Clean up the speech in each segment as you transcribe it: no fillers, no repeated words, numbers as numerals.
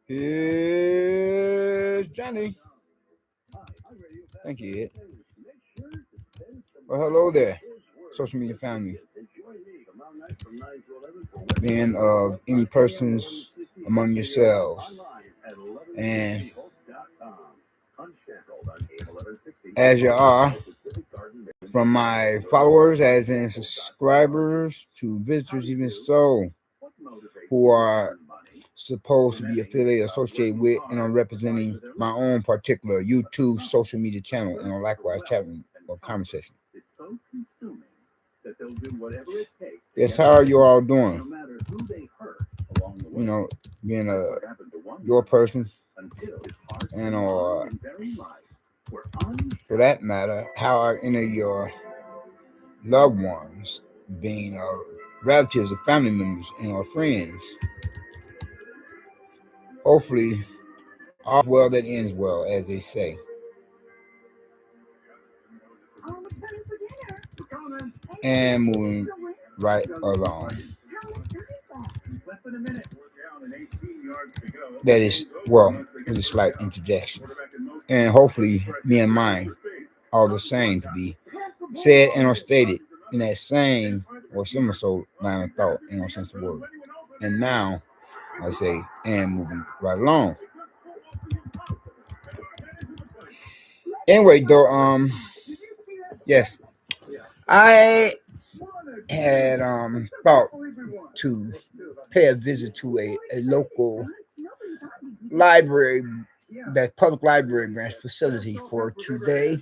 Here's Johnny. Thank you, Ed. Well, hello there, social media family. Being of any persons among yourselves. And as you are, from my followers, as in subscribers to visitors, even so, who are supposed to be affiliated, associated with, and are representing my own particular YouTube social media channel, and are likewise chatting or conversation. Yes, how are you all doing? You know, being your person, and for that matter, how are any of your loved ones, being relatives or family members and or friends? Hopefully, all well that ends well, as they say. And moving right along. That is, well, it's a slight interjection. And hopefully, me and mine are the same to be said and or stated in that same or similar line of thought in no sense of the word. And now, I say, and moving right along. Anyway, though, yes, I had thought to pay a visit to a local library, that public library branch facility for today,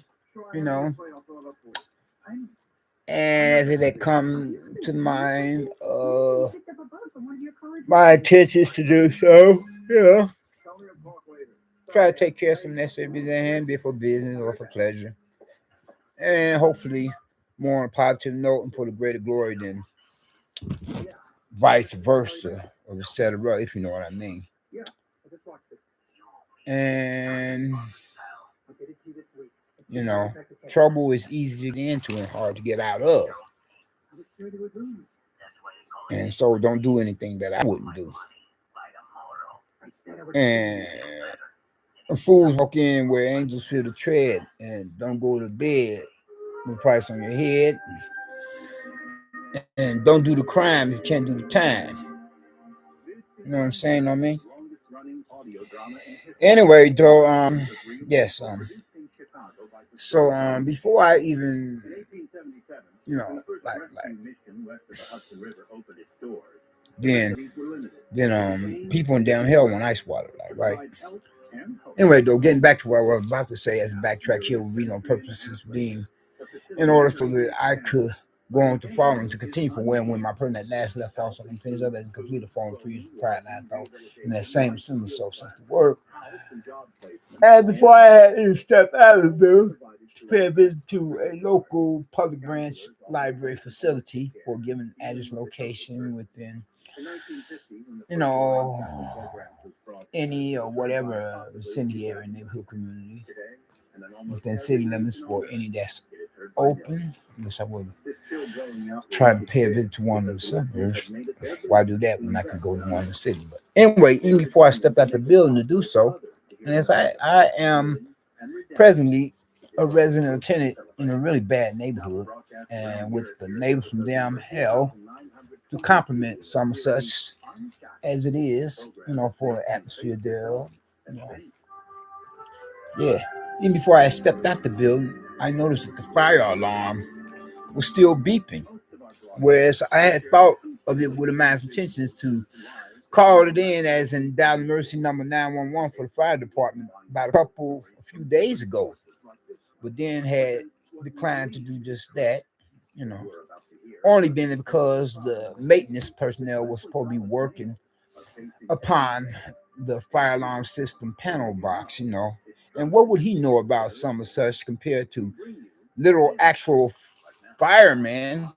you know. And as it had come to mind, my intention is to do so, you know. Try to take care of some necessary business at hand, be it for business or for pleasure. And hopefully more on a positive note and for the greater glory than vice versa, or etcetera, if you know what I mean. And you know, trouble is easy to get into and hard to get out of. And so don't do anything that I wouldn't do. And fools walk in where angels feel the tread, and don't go to bed with a price on your head. And don't do the crime if you can't do the time. You know what I'm saying on me? Anyway, though, yes, so before I even, you know, then people in downhill want ice water, like, right? Anyway, though, getting back to what I was about to say, as a backtrack here, with reasonable purposes being in order so that I could go on to following to continue from where and when my person at last left off, so I can finish up and complete a form of previous prior and I thought in that same similar so since the work. And before I had to step out of the building to pay a visit to a local public branch library facility for a given address location within, you know, any or whatever vicinity area, neighborhood, community within city limits for any that's open. Yes, I would try to pay a visit to one of the suburbs. Why do that when I can go to one of the city? But anyway, even before I stepped out the building to do so, and as I am presently a resident or tenant in a really bad neighborhood, and with the neighbors from damn hell to compliment some such as it is, you know, for the atmosphere there, you know. Yeah. Even before I stepped out the building, I noticed that the fire alarm was still beeping. Whereas I had thought of it with a mind's intentions to call it in as in dial emergency number 911 for the fire department about a few days ago, but then had declined to do just that, you know, only being because the maintenance personnel was supposed to be working upon the fire alarm system panel box, you know. And what would he know about some of such compared to literal actual firemen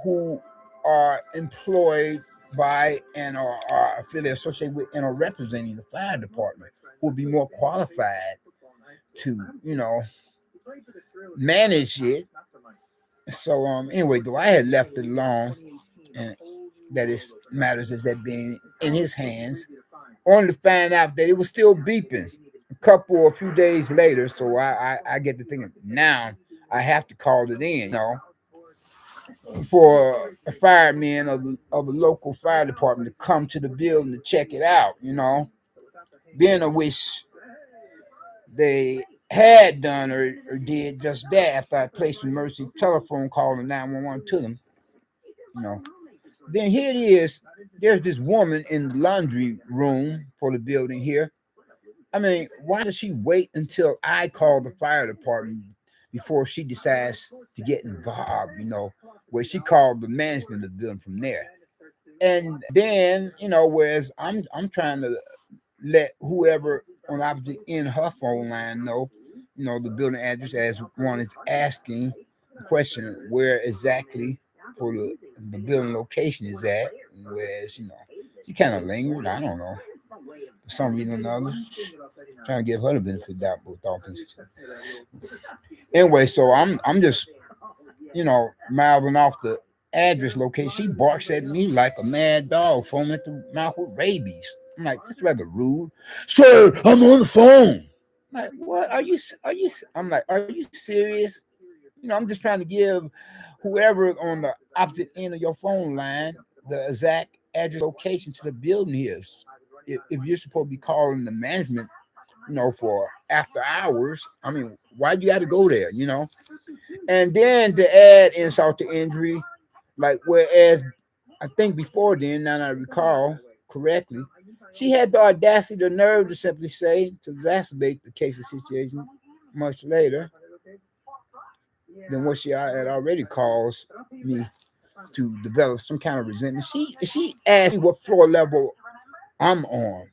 who are employed by and are affiliated, associated with, and are representing the fire department, who would be more qualified to, you know, manage it. So anyway, though I had left it alone, and that is matters as that being in his hands, only to find out that it was still beeping a few days later. So I get to thinking now I have to call it in, for a fireman of a local fire department to come to the building to check it out, being a wish they had done or did just that after I placed an emergency telephone call to 911 to them, you know. Then here it is. There's this woman in the laundry room for the building here. I mean, why does she wait until I call the fire department before she decides to get involved? Where she called the management of the building from there, and then whereas I'm trying to let whoever on the opposite end of her phone line know, the building address as one is asking the question where exactly for the building location is at. Whereas she kind of lingered. I don't know, for some reason or another, trying to give her the benefit of the doubt with all this. Anyway, so I'm just mouthing off the address location. She barks at me like a mad dog foaming at the mouth with rabies. I'm like, that's rather rude. Sir, I'm on the phone. I'm like, what? Are you? I'm like, are you serious? I'm just trying to give whoever on the opposite end of your phone line the exact address location to the building is. If you're supposed to be calling the management, for after hours, I mean, why do you have to go there, And then to add insult to injury, like whereas I think before then, now that I recall correctly, she had the audacity, the nerve to simply say, to exacerbate the case of situation much later than what she had already caused me to develop some kind of resentment. She asked me what floor level I'm on,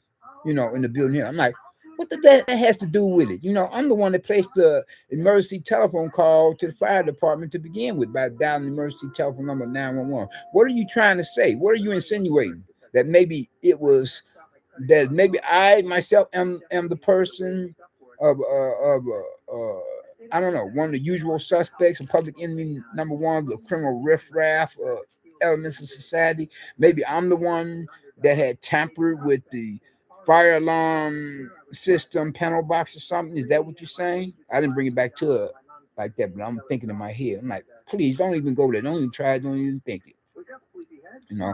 in the building here. I'm like, what that has to do with it? I'm the one that placed the emergency telephone call to the fire department to begin with by dialing the emergency telephone number 911. What are you trying to say? What are you insinuating? That maybe I myself am the person of I don't know, one of the usual suspects, a public enemy number one, the criminal riffraff elements of society. Maybe I'm the one that had tampered with the fire alarm system panel box or something. Is that what you're saying? I didn't bring it back to it like that, but I'm thinking in my head. I'm like, please don't even go there. Don't even try it. Don't even think it. You know?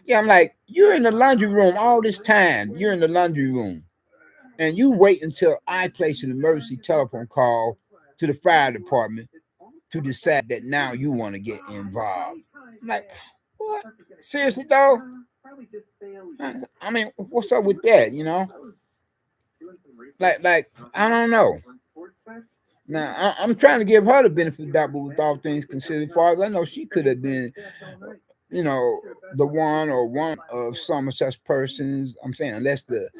Yeah, I'm like, you're in the laundry room all this time. You're in the laundry room. And you wait until I place an emergency telephone call to the fire department to decide that now you want to get involved. I'm like, what? Seriously, though? I mean, what's up with that, Like, I don't know. Now, I'm trying to give her the benefit of the doubt, but with all things considered, as far as I know, she could have been, the one or one of some such persons. I'm saying, unless the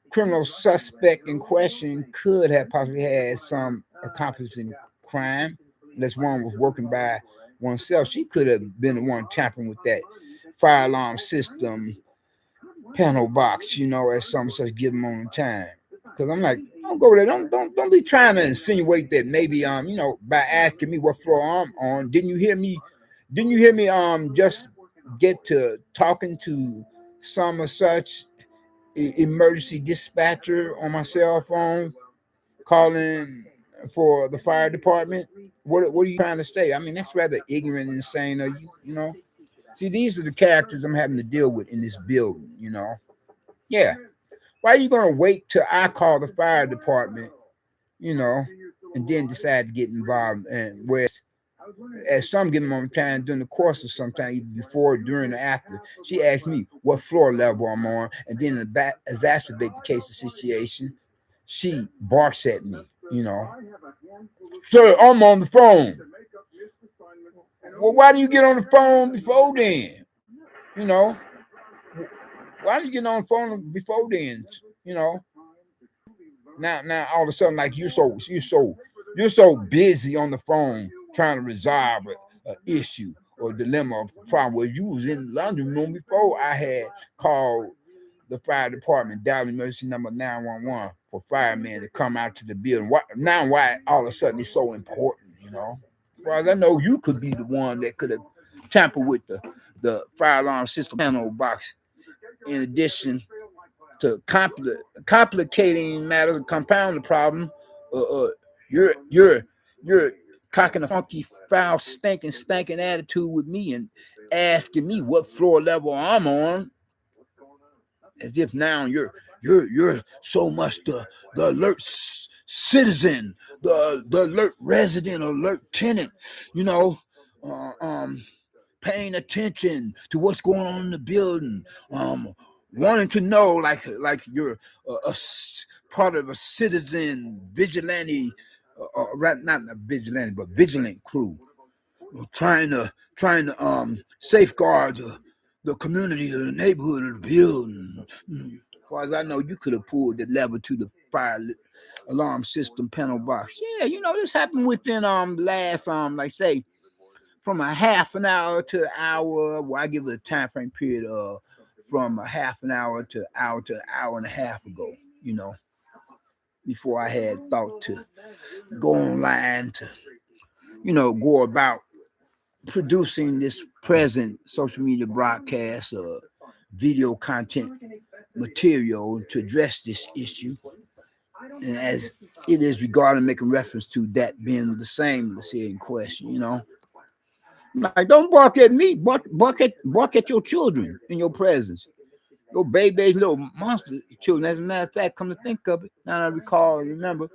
criminal suspect in question could have possibly had some accomplice in crime, unless one was working by oneself, she could have been the one tampering with that fire alarm system panel box, as some such give them on the time. Because I'm like, don't go there. Don't be trying to insinuate that maybe by asking me what floor I'm on. Didn't you hear me just get to talking to some of such emergency dispatcher on my cell phone calling for the fire department? What are you trying to say? I mean, that's rather ignorant and insane of you. See, these are the characters I'm having to deal with in this building. Yeah. Why are you gonna wait till I call the fire department, you know, and then decide to get involved? And whereas at some given moment in time during the course of some time, either before, during, or after, she asked me what floor level I'm on, and then to exacerbate the case of situation, she barks at me. Sir, I'm on the phone. Well, why do you get on the phone before then? You know, why do you get on the phone before then? You know, now all of a sudden, like you're so busy on the phone trying to resolve an issue or dilemma or problem where you was in the laundry room before I had called the fire department, dial emergency number 911 for firemen to come out to the building. Why all of a sudden it's so important, you know? Well, I know you could be the one that could have tampered with the fire alarm system panel box. In addition to complicating matters, compound the problem, you're cocking a funky, foul, stinking attitude with me and asking me what floor level I'm on, as if now you're so much the alert citizen, the alert resident, alert tenant, you know, paying attention to what's going on in the building, wanting to know like you're a part of a citizen vigilante, not a vigilante, but vigilant crew, trying to safeguard the community, the neighborhood, of the building. As far as I know, you could have pulled the lever to the fire alarm system panel box. Yeah, you know, this happened within last like say from a half an hour to an hour. Well, I give it a time frame period from a half an hour to an hour and a half ago, you know, before I had thought to go online to, you know, go about producing this present social media broadcast video content material to address this issue. And as it is regarding making reference to that being the same, let's say in question, you know. Like, don't bark at me, bark at your children in your presence. Your babies, little monster children. As a matter of fact, come to think of it, now I recall and remember,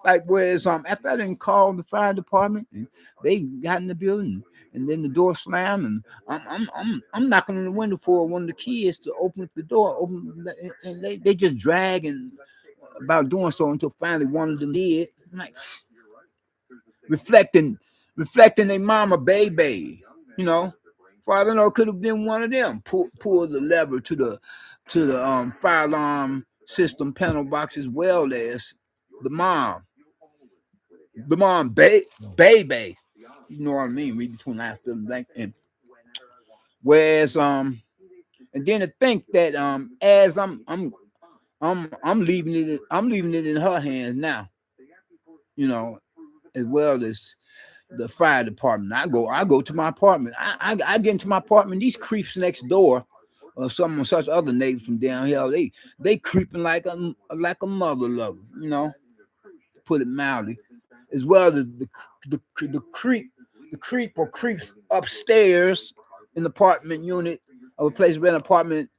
like whereas after I didn't call the fire department, and they got in the building, and then the door slammed, and I'm knocking on the window for one of the kids to open the door, and they just dragging about doing so until finally one of them did. I'm like, reflecting their mama baby, you know. Father, no, could have been one of them. Pull the lever to the fire alarm system panel box, as well as the mom baby. You know what I mean? Read between lines, fill in blank. And whereas and then to think that as I'm leaving it in her hands now, you know, as well as the fire department. I go to my apartment. I get into my apartment. These creeps next door, or some such other neighbors from down here, they creeping like a mother lover, you know, to put it mildly. As well as the creep or creeps upstairs in the apartment unit of a place where an apartment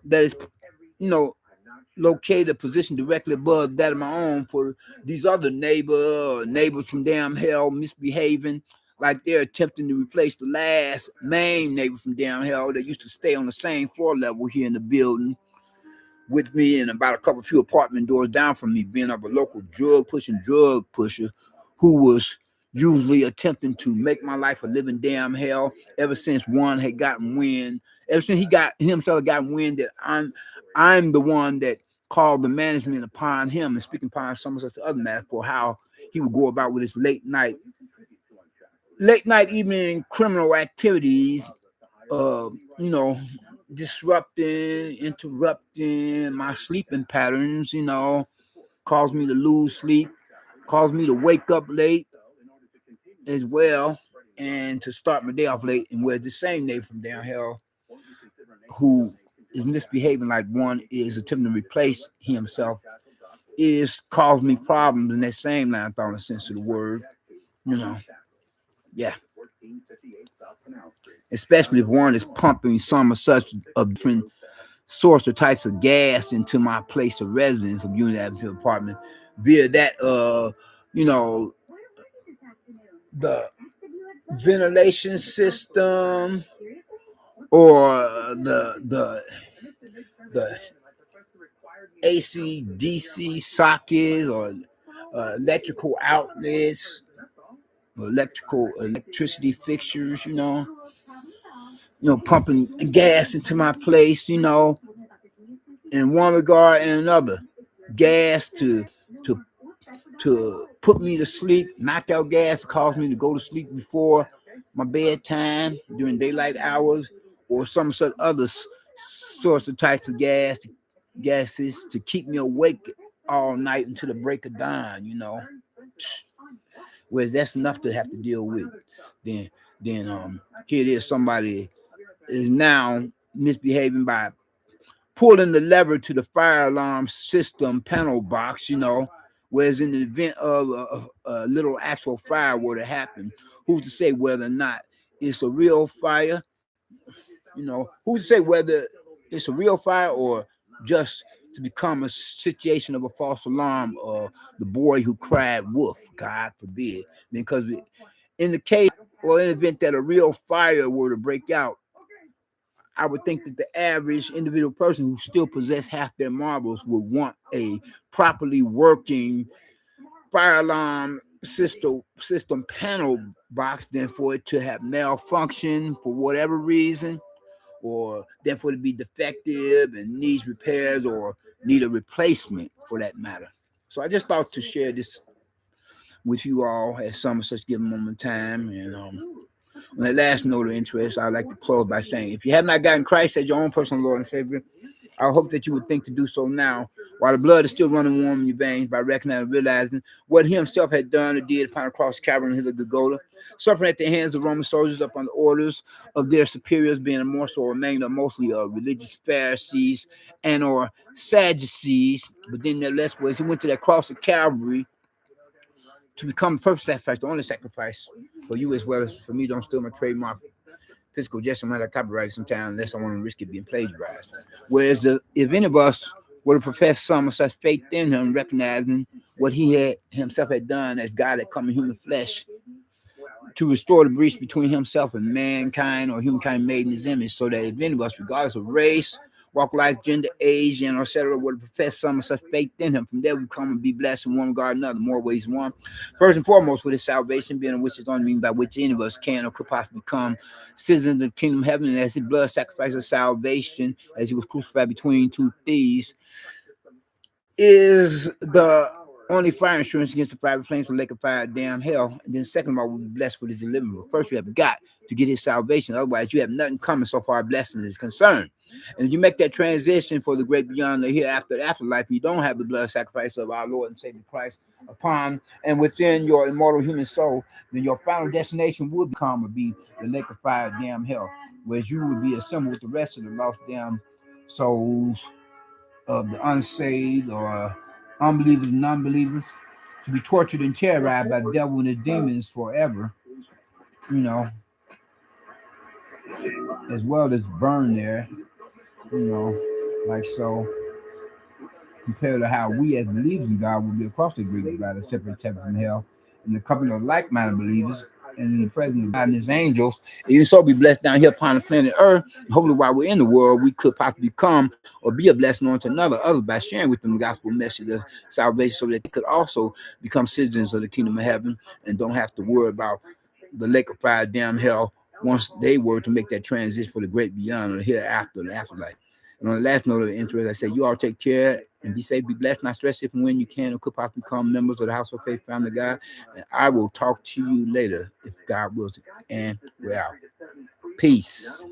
that is, you know, located positioned directly above that of my own, for these other neighbors from damn hell misbehaving like they're attempting to replace the last main neighbor from damn hell that used to stay on the same floor level here in the building with me, and about a few apartment doors down from me, being of a local drug pusher who was usually attempting to make my life a living damn hell ever since he got wind that I'm the one that called the management upon him and speaking upon some of such other matters for how he would go about with his late night evening criminal activities, you know, interrupting my sleeping patterns, you know, caused me to lose sleep, caused me to wake up late as well, and to start my day off late. And where the same neighbor from down here who is misbehaving like one is attempting to replace himself is causing me problems in that same line of thought, in the sense of the word, you know. Yeah. Especially if one is pumping some of such a different source or types of gas into my place of residence of unit atmosphere apartment via that you know, the ventilation system or the AC DC sockets or electrical outlets, electricity fixtures, you know, pumping gas into my place, you know, in one regard and another. Gas to put me to sleep, knock out gas, cause me to go to sleep before my bedtime during daylight hours, or some such other sorts of types of gases to keep me awake all night until the break of dawn, Whereas that's enough to have to deal with. Then here it is, somebody is now misbehaving by pulling the lever to the fire alarm system panel box, whereas in the event of a little actual fire were to happen, who's to say whether or not it's a real fire? Who's to say whether it's a real fire or just to become a situation of a false alarm or the boy who cried wolf, God forbid. Because in the case or in the event that a real fire were to break out, I would think that the average individual person who still possess half their marbles would want a properly working fire alarm system panel box than for it to have malfunction for whatever reason, or then for it to be defective and needs repairs or need a replacement for that matter. So I just thought to share this with you all at some such given moment in time. And on the last note of interest, I'd like to close by saying, if you have not gotten Christ as your own personal Lord and Savior, I hope that you would think to do so now, while the blood is still running warm in your veins, by recognizing and realizing what he himself had done or did upon the cross, Calvary, and the hill of Golgotha, suffering at the hands of Roman soldiers upon the orders of their superiors, being a morsel or remainder mostly of religious Pharisees and or Sadducees. But then nevertheless, was he went to that cross of Calvary to become the perfect sacrifice, the only sacrifice for you as well as for me. Don't steal my trademark physical gesture. I'm not a copyright sometimes unless I want to risk it being plagiarized. Whereas if any of us were to profess some of such faith in him, recognizing what he had himself had done as God had come in human flesh to restore the breach between himself and mankind or humankind made in his image, so that if any of us, regardless of race, walk life, gender, age, and etc., would profess some of such faith in him, from there we come and be blessed in one regard or another, more ways than one. First and foremost, with his salvation, being of which is only mean by which any of us can or could possibly become citizens of the kingdom of heaven, and as his blood sacrifice of salvation, as he was crucified between two thieves, is the only fire insurance against the fiery flames and lake of fire, damn hell. And then second of all, we'll be blessed with his deliverance. But first, you have got to get his salvation. Otherwise, you have nothing coming so far blessing is concerned. And if you make that transition for the great beyond, the hereafter, the afterlife, you don't have the blood sacrifice of our Lord and Savior Christ upon and within your immortal human soul, then your final destination would become or be the lake of fire, damn hell, whereas you would be assembled with the rest of the lost damn souls of the unsaved or unbelievers and non-believers, to be tortured and terrorized by the devil and his demons forever, as well as burn there, like so, compared to how we as believers in God will be across the great divide, separate from hell, in the company of like-minded believers, and in the presence of God and his angels, even so be blessed down here upon the planet Earth. Hopefully, while we're in the world, we could possibly come or be a blessing on to others by sharing with them the gospel message of salvation, so that they could also become citizens of the kingdom of heaven and don't have to worry about the lake of fire, damn hell, once they were to make that transition for the great beyond or the hereafter, the afterlife. And on the last note of interest, I said, you all take care and be safe, be blessed, not stress if and when you can or could possibly become members of the House of Faith, Family of God. And I will talk to you later if God wills it. And we're out. Peace.